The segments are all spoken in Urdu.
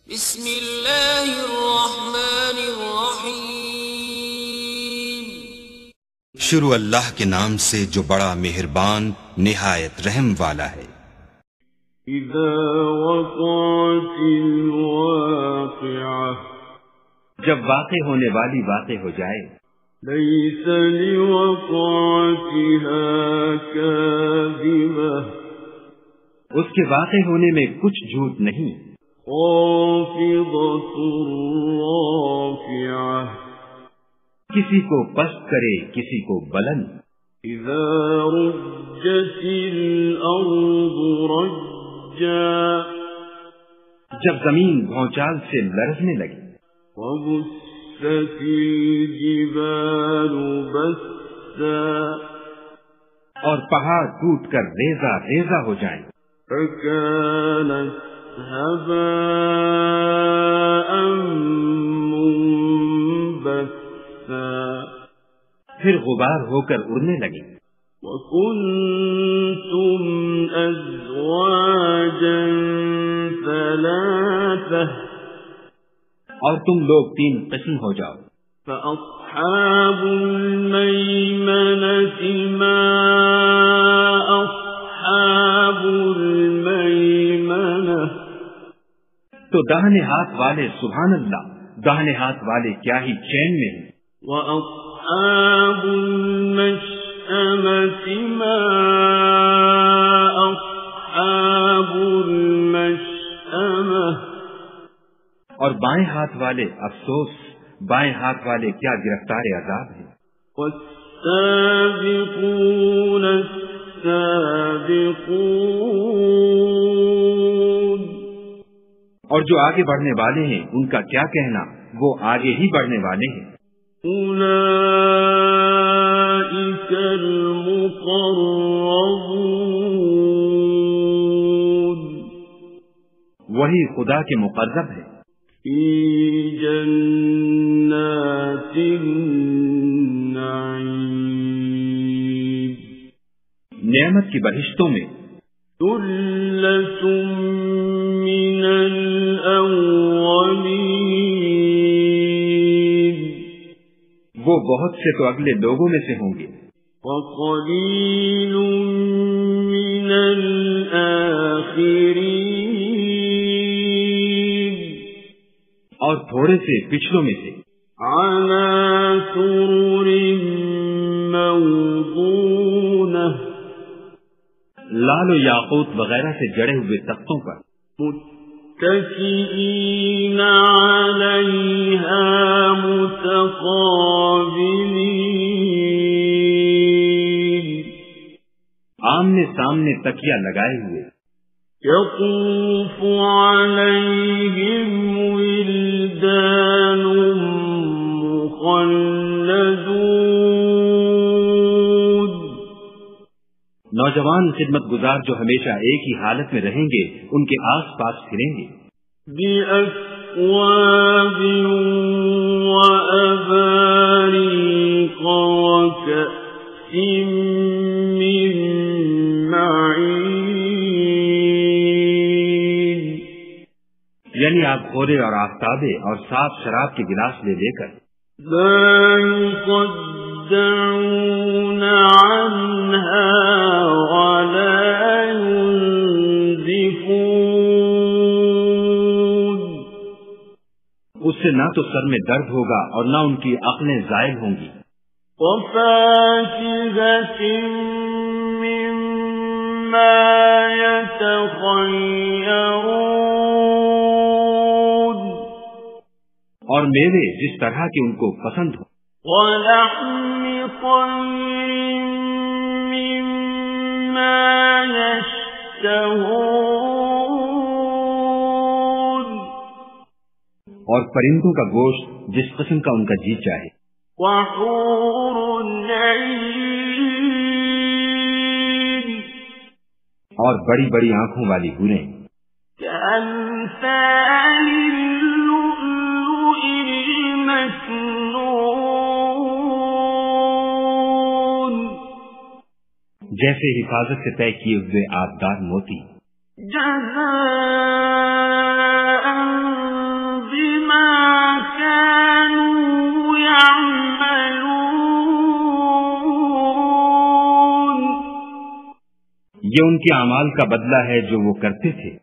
بسم اللہ الرحمن الرحیم۔ شروع اللہ کے نام سے جو بڑا مہربان نہایت رحم والا ہے۔ اذا وقعت الواقعہ، جب واقع ہونے والی واقع ہو جائے، لیس لوقعتها کاذبہ، اس کے واقع ہونے میں کچھ جھوٹ نہیں، خافضۃ رافعہ، کسی کو پست کرے کسی کو بلند، اذا رجت الارض رجا، جب زمین بھونچال سے لرزنے لگی، وبست الجبال بسا، اور پہاڑ ٹوٹ کر ریزہ ریزہ ہو جائیں، فكانت هباء منبثا، پھر غبار ہو کر اڑنے لگی، وكنتم أزواجا ثلاثة، اور تم لوگ تین قسم ہو جاؤ، فأصحاب الميمنة ما أصحاب الميمنة، تو داہنے ہاتھ والے سبحان اللہ، داہنے ہاتھ والے کیا ہی چین میں ہیں، وأصحاب المشأمة ما أصحاب المشأمة، اور بائیں ہاتھ والے افسوس، بائیں ہاتھ والے کیا گرفتار عذاب ہیں، والسابقون السابقون، اور جو آگے بڑھنے والے ہیں ان کا کیا کہنا، وہ آگے ہی بڑھنے والے ہیں، أولئك المقربون، وہی خدا کے مقرب ہیں، في جنات النعيم، نعمت کی بہشتوں میں، ثلة من الأولين، وہ بہت سے تو اگلے لوگوں میں سے ہوں گے، وقليل من الآخرين، اور تھوڑے سے پچھلوں میں سے، على سرر موضونة، لال و یاقوت وغیرہ سے جڑے ہوئے تختوں پر، متكئين عليها متقابلين، آمنے سامنے تکیہ لگائے ہوئے، يطوف عليهم ولدان مخلدون، نوجوان خدمت گزار جو ہمیشہ ایک ہی حالت میں رہیں گے ان کے آس پاس پھریں گے، بأكواب وأباريق وكأس من معين، یعنی آپ گھوڑے اور آفتابے اور صاف شراب کے گلاس لے لے کر، لا يصدعون عنها ولا ينزفون، اس سے نہ تو سر میں درد ہوگا اور نہ ان کی عقلیں زائل ہوں گی، وفاكهة مما يتخيرون، اور میوے جس طرح کے ان کو پسند ہو، ولحم طير مما يشتهون، اور پرندوں کا گوشت جس قسم کا ان کا جی چاہے، وحور عين، اور بڑی بڑی آنکھوں والی حوریں، كأمثال اللؤلؤ المكنون، جیسے حفاظت سے طے کیے ہوئے آبدار موتی، جزاء یہ ان کے اعمال کا بدلہ ہے جو وہ کرتے تھے۔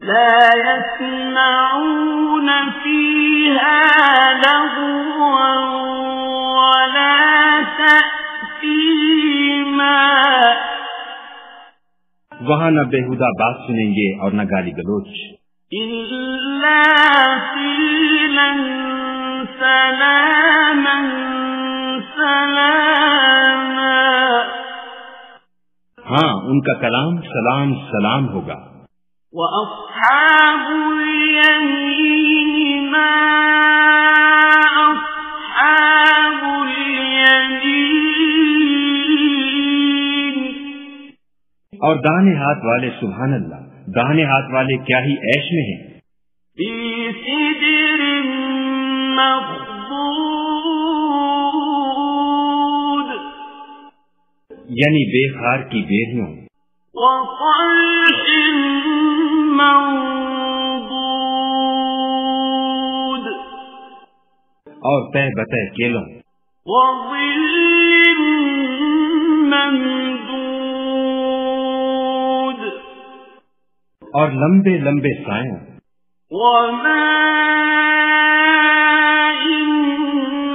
لا يسمعون فيها لغوا ولا تأثيما، وہاں نہ بےہودہ بات سنیں گے اور نہ گالی گلوچ، إلا قيلا سلاما سلاما، ہاں ان کا کلام سلام سلام ہوگا۔ وأصحاب اليمين ما أصحاب اليمين، اور داہنے ہاتھ والے سبحان اللہ، داہنے ہاتھ والے کیا ہی عیش میں ہیں، في سدر مخضود، یعنی بے خار کی بیریوں، وطلح منضود، اور تہ بتہ کیلوں، وظل ممدود، اور لمبے لمبے سایوں، وماء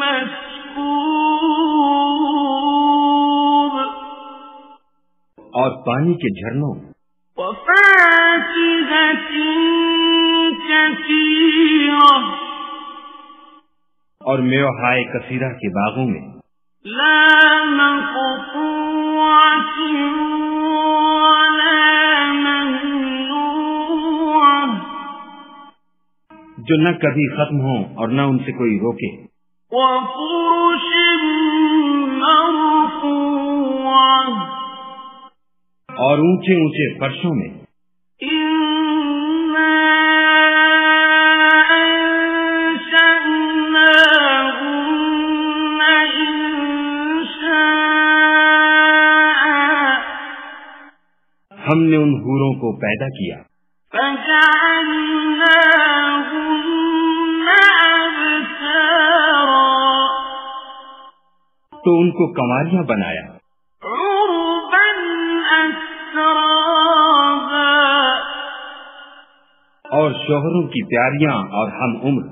مسكوب، اور پانی کے جھرنوں، وفاكهة كثيرة، اور میوہائے کثیرہ کے باغوں میں، لا مقطوعة ولا ممنوعة، جو نہ کبھی ختم ہوں اور نہ ان سے کوئی روکے، وفرش مرفوعة، اور اونچے اونچے فرشوں میں، إنا أنشأناهن إنشاء، ہم نے ان حوروں کو پیدا کیا، فجعلناهن أبكارا، تو ان کو کنواریاں بنایا، عربا أترابا، اور شوہروں کی پیاریاں اور ہم عمر،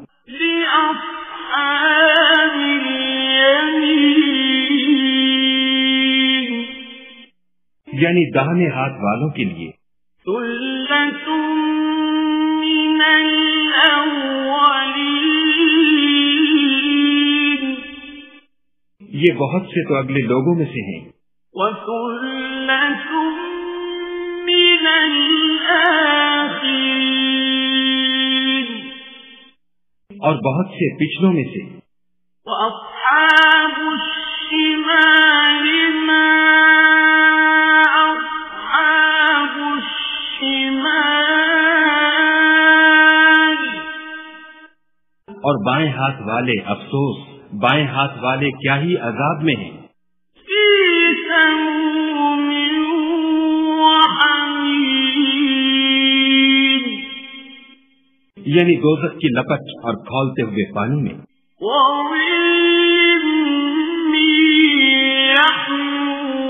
لأصحاب اليمين، یعنی داہنے ہاتھ والوں کے لیے، ثلة من الأولين، یہ بہت سے تو اگلے لوگوں میں سے ہیں، وثلة من الآخرين، اور بہت سے پچھلوں میں سے، وأصحاب الشمال ما أصحاب الشمال، اور بائیں ہاتھ والے افسوس، بائیں ہاتھ والے کیا ہی عذاب میں ہیں، في سموم وحميم، یعنی دوزخ کی لپٹ اور کھولتے ہوئے پانی میں، وظل من يحموم،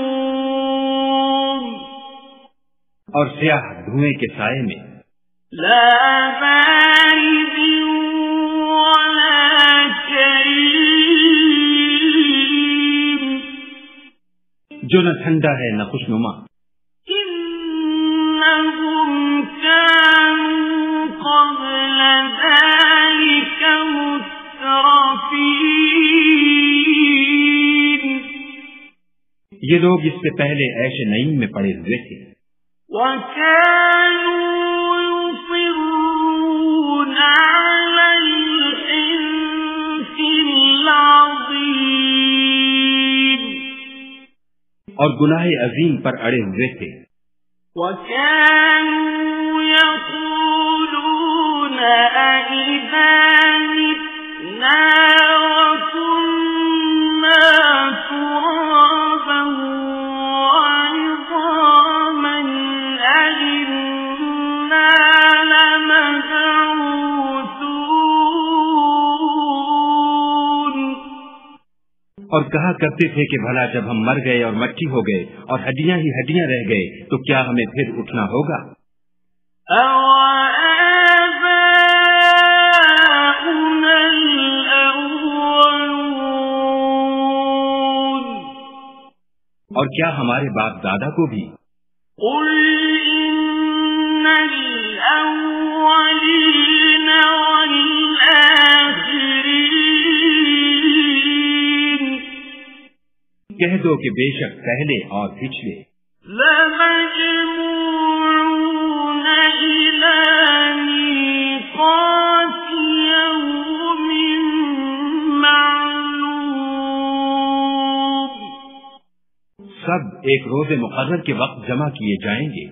اور سیاہ دھوئیں کے سائے میں، لا بارد ولا كريم، جو نہ ٹھنڈا ہے نہ خوشنما، إنهم كانوا قبل ذلك مترفين، یہ لوگ اس سے پہلے عیش نعیم میں پڑے ہوئے تھے، وكانوا يصرون على الحنث العظيم، اور گناہ عظیم پر اڑے ہوئے تھے، وكانوا يقولون أئذا متنا وكنا ترابا وعظاما أئنا لمبعوثون، اور کہا کرتے تھے کہ بھلا جب ہم مر گئے اور مٹی ہو گئے اور ہڈیاں ہی ہڈیاں رہ گئے تو کیا ہمیں پھر اٹھنا ہوگا؟ أَوَآبَاؤُنَا الْأَوَّلُونَ اور کیا ہمارے باپ دادا کو بھی؟ قُلْ إِنَّ الْأَوَّلِينَ وَالْآخِرِينَ کہہ دو کہ بے شک پہلے اور پچھلے لَمَجْمُوعُونَ إِلَىٰ مِيقَاتِ يَوْمٍ مَّعْلُومٍ سب ایک روز مقرر کے وقت جمع کیے جائیں گے۔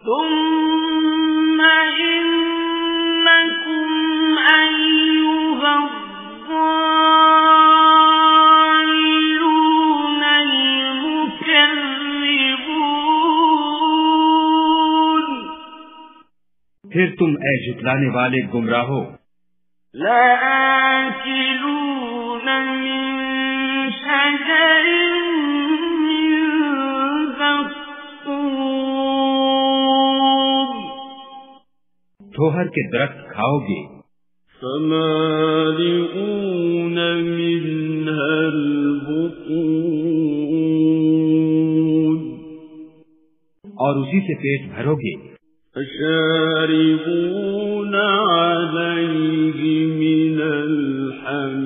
ثُمَّ إِنَّكُمْ أَيُّهَا الضَّالُّونَ الْمُكَذِّبُونَ پھر تم اے جھٹلانے والے گمراہو لَآكِلُونَ مِن شَجَرٍ مِّن زَقُّومٍ ٹھوہر کے درخت کھاؤ گے، فَمَالِئُونَ مِنْهَا الْبُطُونَ اور اسی سے پیٹ بھرو گے، فَشَارِبُونَ عَلَيْهِ مِنَ الْحَمِيمِ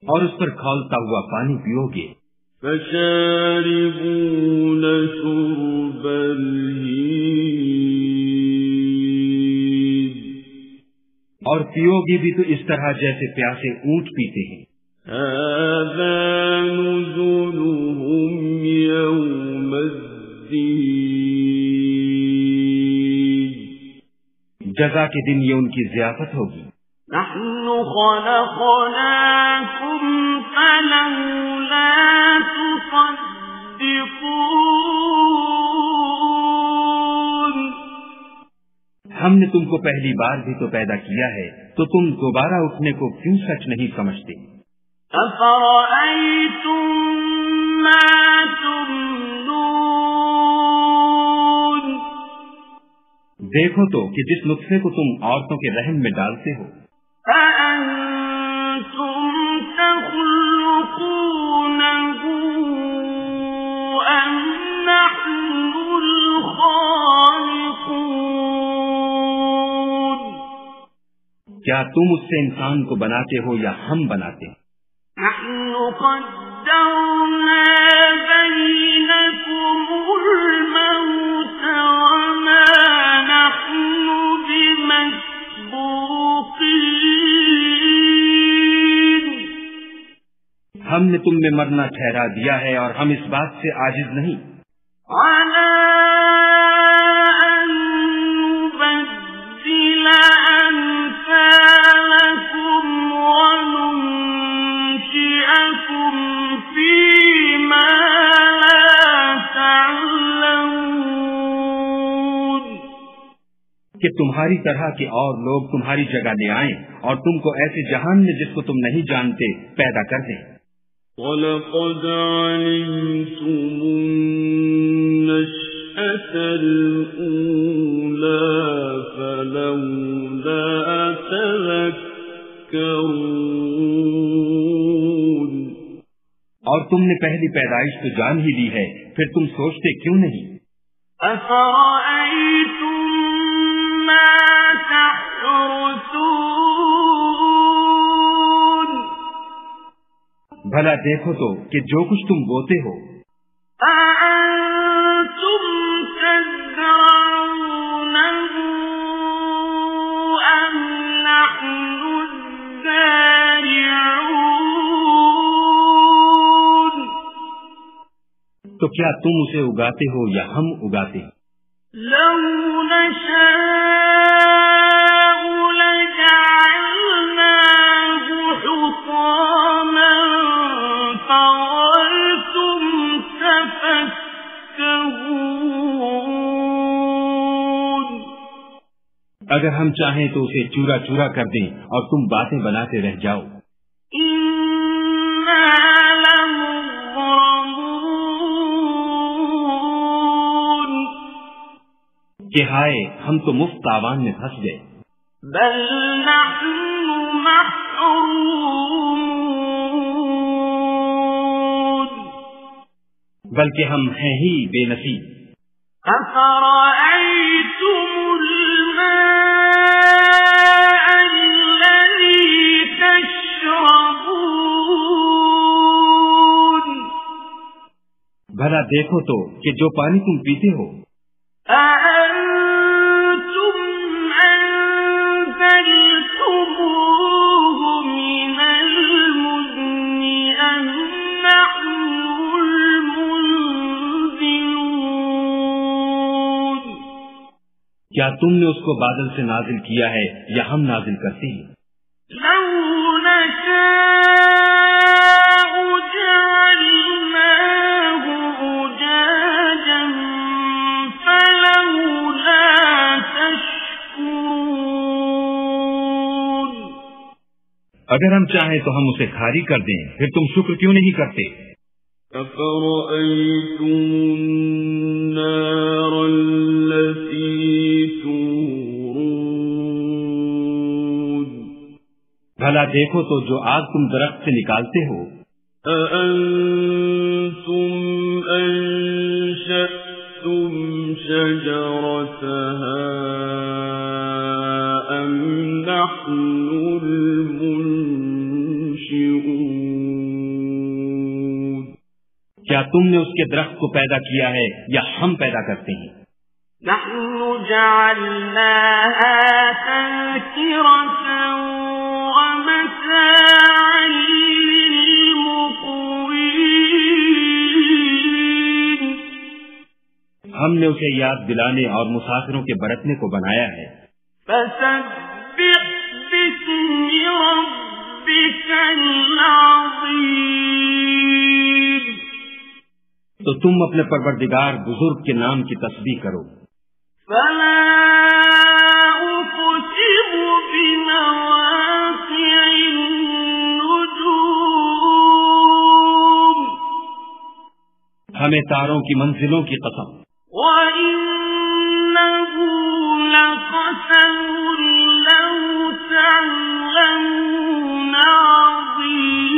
اور اس پر کھولتا ہوا پانی پیو گے، فَشَارِبُونَ شُرْبَ الْهِيمِ اور پیو گے بھی تو اس طرح جیسے پیاسے اونٹ پیتے ہیں۔ هَذَا نُزُلُهُمْ يَوْمَ الدِّينِ جزا کے دن یہ ان کی ضیافت ہوگی۔ نَحْنُ خَلَقْنَاكُمْ فَلَوْلَا تُصَدِّقُونَ ہم نے تم کو پہلی بار بھی تو پیدا کیا ہے تو تم دوبارہ اٹھنے کو کیوں سچ نہیں سمجھتے؟ أَفَرَأَيْتُم مَّا تُمْنُونَ دیکھو تو کہ جس نطفے کو تم عورتوں کے رحم میں ڈالتے ہو، أَأَنتُمْ تَخْلُقُونَهُ أَمْ نَحْنُ الْخَالِقُونَ کیا تم اس سے انسان کو بناتے ہو یا ہم بناتے ہیں؟ نحن قدرنا بينكم الموت وما نحن بمسبوقين ہم نے تم میں مرنا ٹھہرا دیا ہے اور ہم اس بات سے عاجز نہیں على أن نبدل أمثالكم وننشئكم فيما لا تعلمون کہ تمہاری طرح کے اور لوگ تمہاری جگہ لے آئیں اور تم کو ایسے جہان میں جس کو تم نہیں جانتے پیدا کر دیں۔ وَلَقَدْ عَلِمْتُمُ النَّشْأَةَ الْأُولَى فَلَوْلَا تَذَكَّرُونَ اور تم نے پہلی پیدائش تو جان ہی لی ہے، پھر تم سوچتے کیوں نہیں؟ أَفَرَأَيْتُم مَّا تَحْرُثُونَ بھلا دیکھو تو کہ جو کچھ تم بوتے ہو، أَأَنتُمْ تَزْرَعُونَهُ أَمْ نَحْنُ الزَّارِعُونَ تو کیا تم اسے اگاتے ہو یا ہم اگاتے ہیں؟ لَوْ نَشَاءُ لَجَعَلْنَاهُ حُطَامًا فَظَلْتُمْ تَفَكَّهُونَ اگر ہم چاہیں تو اسے چورا چورا کر دیں اور تم باتیں بناتے رہ جاؤ. إِنَّا لَمُغْرَمُونَ کہ ہائے ہم تو مفت تاوان میں پھنس گئے. بَلْ نَحْنُ مَحْرُومُونَ بلکہ ہم ہیں ہی بے نصیب. أَفَرَأَيْتُمُ الْمَاءَ الَّذِي تَشْرَبُونَ بھلا دیکھو تو کہ جو پانی تم پیتے ہو أَأَنتُمْ أَنزَلْتُمُوهُ مِنَ الْمُزْنِ أَمْ نَحْنُ الْمُنزِلُونَ کیا تم نے اس کو بادل سے نازل کیا ہے یا ہم نازل کرتے ہیں؟ لَوْ نَشَاءُ جَعَلْنَاهُ أُجَاجًا فَلَوْلَا تَشْكُرُونَ اگر ہم چاہیں تو ہم اسے کھاری کر دیں، پھر تم شکر کیوں نہیں کرتے؟ أَفَرَأَيْتُمُ النَّارَ الَّتِي تُورُونَ بھلا دیکھو تو جو آگ تم درخت سے نکالتے ہو أَأَنتُمْ أَنشَأْتُمْ شَجَرَتَهَا أَمْ نَحْنُ الْمُنشِئُونَ کیا تم نے اس کے درخت کو پیدا کیا ہے یا ہم پیدا کرتے ہیں؟ نحن جعلناها تذكرة ومتاعا للمقوين ہم نے اسے یاد دلانے اور مسافروں کے برتنے کو بنایا ہے. فسبح باسم ربك العظيم تو تم اپنے پروردگار بزرگ کے نام کی تسبیح کرو. فلا أقسم بمواقع النجوم ہمیں تاروں کی منزلوں کی قسم. وإنه لقسم لو تعلمون عظيم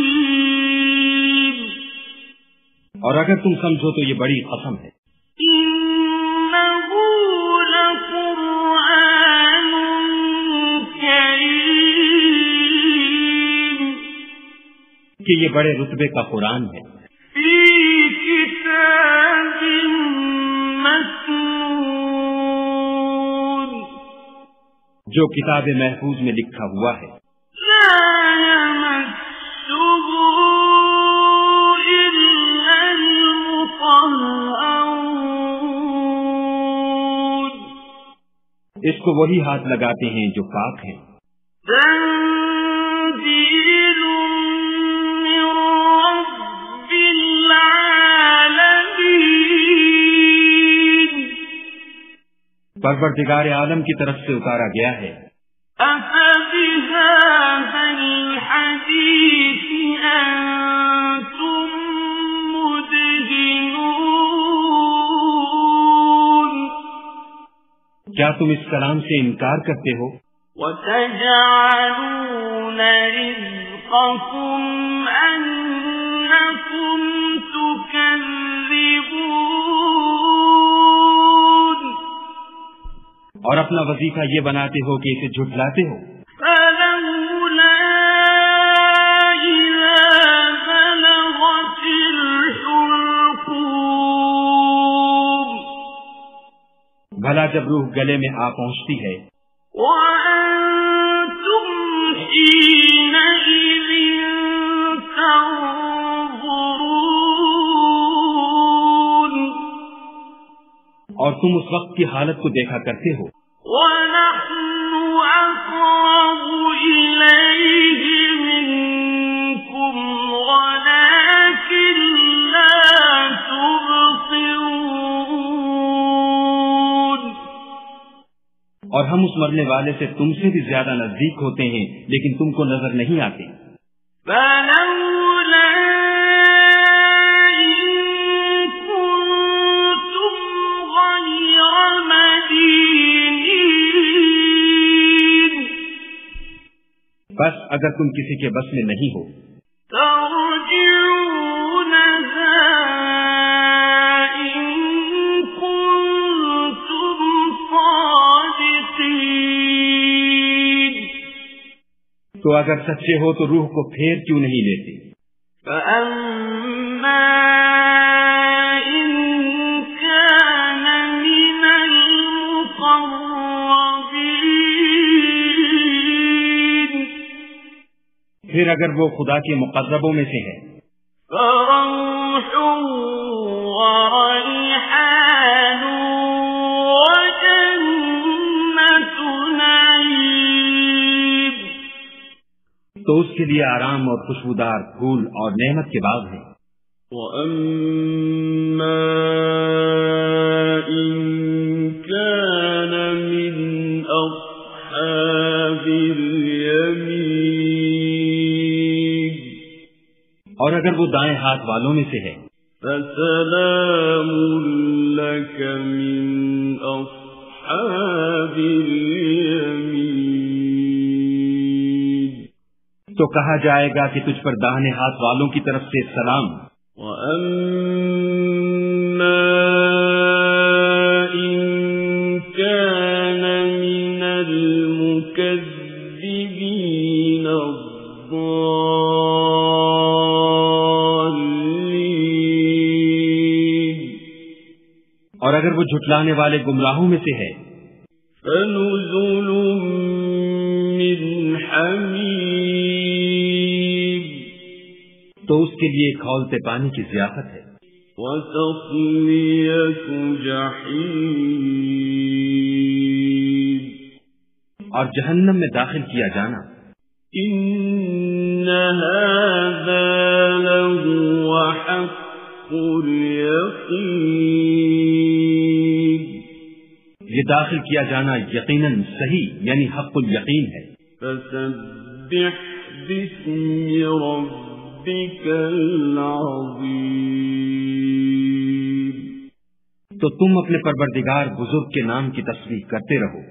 اور اگر تم سمجھو تو یہ بڑی قسم ہے. إنه لقرآن كريم کہ یہ بڑے رتبے کا قرآن ہے. في كتاب مسنون جو کتاب محفوظ میں لکھا ہوا ہے. لا يمسه إلا المطهرون اس کو وہی ہاتھ لگاتے ہیں جو پاک ہیں. تنزيل من رب العالمين پروردگار عالم کی طرف سے اتارا گیا ہے. أفبهذا الحديث أنتم مدهنون کیا تم اس کلام سے انکار کرتے ہو؟ وتجعلون رزقكم أنكم تكذبون اور اپنا وظیفہ یہ بناتے ہو کہ اسے جھٹلاتے ہو. فلولا إذا بلغت الحلقوم بھلا جب روح گلے میں آ پہنچتی ہے وأنتم حينئذ تنظرون اور تم اس وقت کی حالت کو دیکھا کرتے ہو. ونحن أقرب إليه منكم ولكن لا تبصرون اور ہم اس مرنے والے سے تم سے بھی زیادہ نزدیک ہوتے ہیں لیکن تم کو نظر نہیں آتے. فلولا إن كنتم غير مدينين بس اگر تم کسی کے بس میں نہیں ہو ترجعونها إن كنتم صادقين تو اگر سچے ہو تو روح کو پھیر کیوں نہیں لیتے؟ فأما إن كان من المقربين پھر اگر وہ خدا کے مقربوں میں سے ہے فروح وريحان وجنة نعيم تو اس کے لیے آرام اور خوشبودار پھول اور نعمت کے باغ ہیں. وَأَمَّا إِن كَانَ مِنْ أَصْحَابِ الْيَمِينِ اور اگر وہ دائیں ہاتھ والوں میں سے ہے فَسَلَامٌ لَكَ مِنْ أَصْحَابِ الْيَمِينِ تو کہا جائے گا کہ تجھ پر داہنے ہاتھ والوں کی طرف سے سلام. وَأَمَّا إِن كَانَ مِنَ الْمُكَذِّبِينَ الضَّالِّينَ اور اگر وہ جھٹلانے والے گمراہوں میں سے ہے فَنُزُلٌ مِّنْ حَمِيمٍ تو اس کے لیے کھولتے پانی کی ضیافت ہے. وَتَصْلِيَةُ جَحِيمٍ اور جہنم میں داخل کیا جانا. إِنَّ هَذَا لَهُوَ حَقُّ الْيَقِينِ یہ داخل کیا جانا یقیناً صحیح یعنی حق الیقین ہے. فَسَبِّحْ بِاسْمِ رَبِّكَ الْعَظِيمِ تو تم اپنے پروردگار بزرگ کے نام کی تسبیح کرتے رہو.